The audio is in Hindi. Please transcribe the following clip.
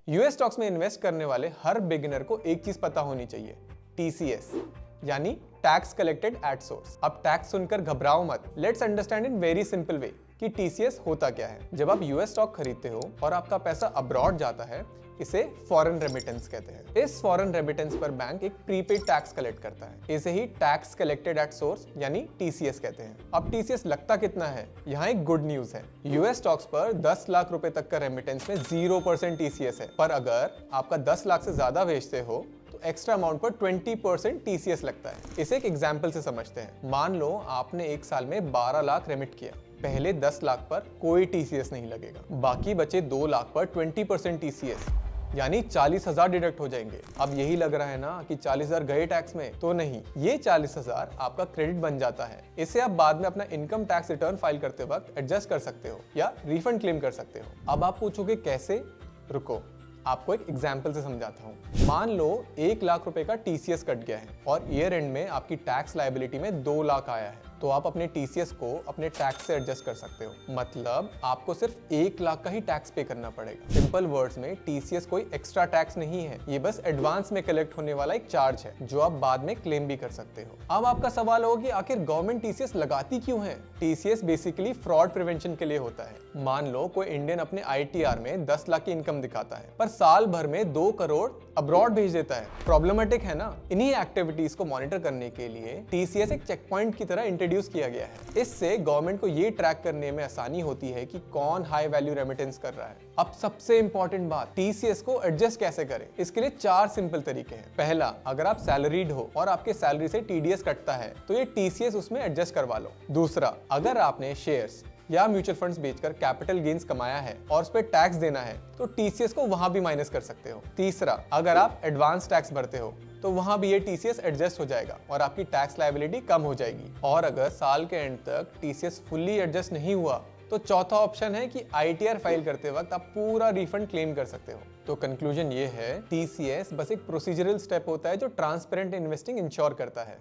यूएस स्टॉक्स में इन्वेस्ट करने वाले हर बिगिनर को एक चीज पता होनी चाहिए, टीसीएस यानी टैक्स कलेक्टेड एट सोर्स। अब टैक्स सुनकर घबराओ मत, let's understand in very simple way कि टीसीएस होता क्या है। जब आप यूएस स्टॉक खरीदते हो और आपका पैसा अब्रॉड जाता है, इसे फॉरेन रेमिटेंस कहते हैं। इस फॉरेन रेमिटेंस पर बैंक एक प्रीपेड टैक्स कलेक्ट करता है। इसे ही टैक्स कलेक्टेड एट सोर्स यानी टीसीएस कहते हैं। अब टीसीएस लगता कितना है, यहाँ एक गुड न्यूज है। यूएस स्टॉक्स पर 10 लाख रुपए तक का रेमिटेंस में 0% टीसीएस है, पर अगर आपका 10 लाख से ज्यादा भेजते हो तो एक्स्ट्रा अमाउंट पर 20% टीसीएस लगता है। इसे एक एग्जाम्पल से समझते हैं। मान लो आपने एक साल में 12 लाख रेमिट किया। पहले 10 लाख पर कोई टीसीएस नहीं लगेगा, बाकी बचे 2 लाख पर 20% टीसीएस यानी 40,000 डिडक्ट हो जाएंगे। अब यही लग रहा है ना कि 40,000 गए टैक्स में, तो नहीं, ये 40,000 आपका क्रेडिट बन जाता है। इसे आप बाद में अपना इनकम टैक्स रिटर्न फाइल करते वक्त एडजस्ट कर सकते हो या रिफंड क्लेम कर सकते हो। अब आप पूछोगे कैसे? रुको, आपको एक एग्जाम्पल से समझाता हूँ। मान लो 1 लाख रुपए का टीसीएस कट गया है और ईयर एंड में आपकी टैक्स लायबिलिटी में 2 लाख आया है, तो आप अपने टीसीएस को अपने टैक्स से एडजस्ट कर सकते हो। मतलब आपको सिर्फ 1 लाख का ही टैक्स पे करना पड़ेगा। सिंपल वर्ड्स में टीसीएस कोई एक्स्ट्रा टैक्स नहीं है, ये बस एडवांस में कलेक्ट होने वाला एक चार्ज है जो आप बाद में क्लेम भी कर सकते हो। अब आपका सवाल होगा कि आखिर गवर्नमेंट टीसीएस लगाती क्यों है? टीसीएस बेसिकली फ्रॉड प्रिवेंशन के लिए होता है। मान लो कोई इंडियन अपने आईटीआर में 10 लाख की इनकम दिखाता है, पर साल भर में 2 करोड़ अब्रॉड भेज देता है। प्रॉब्लमेटिक है ना? इन्हीं एक्टिविटीज को मॉनिटर करने के लिए टीसीएस एक चेक पॉइंट की तरह इंट्रोड्यूस किया गया है। इससे गवर्नमेंट को ये ट्रैक करने में आसानी होती है कि कौन हाई वैल्यू रेमिटेंस कर रहा है। अब सबसे इंपॉर्टेंट बात, टीसीएस को एडजस्ट कैसे करें? इसके लिए 4 सिंपल तरीके हैं। पहला, अगर आप सैलरीड हो और आपके सैलरी से टीडीएस कटता है तो ये टीसीएस उसमें एडजस्ट करवा लो। दूसरा, अगर आपने शेयर्स या म्यूचुअल फंड्स बेचकर कैपिटल गेन्स कमाया है और उस पर टैक्स देना है तो टीसीएस को वहां भी माइनस कर सकते हो। तीसरा, अगर आप एडवांस टैक्स भरते हो तो वहां भी ये टीसीएस एडजस्ट हो जाएगा और आपकी टैक्स लायबिलिटी कम हो जाएगी। और अगर साल के एंड तक टीसीएस फुल्ली एडजस्ट नहीं हुआ तो चौथा ऑप्शन है कि आईटीआर फाइल करते वक्त आप पूरा रिफंड क्लेम कर सकते हो। तो कंक्लूजन ये है, टीसीएस बस एक प्रोसीजरल स्टेप होता है जो ट्रांसपेरेंट इन्वेस्टिंग इंश्योर करता है।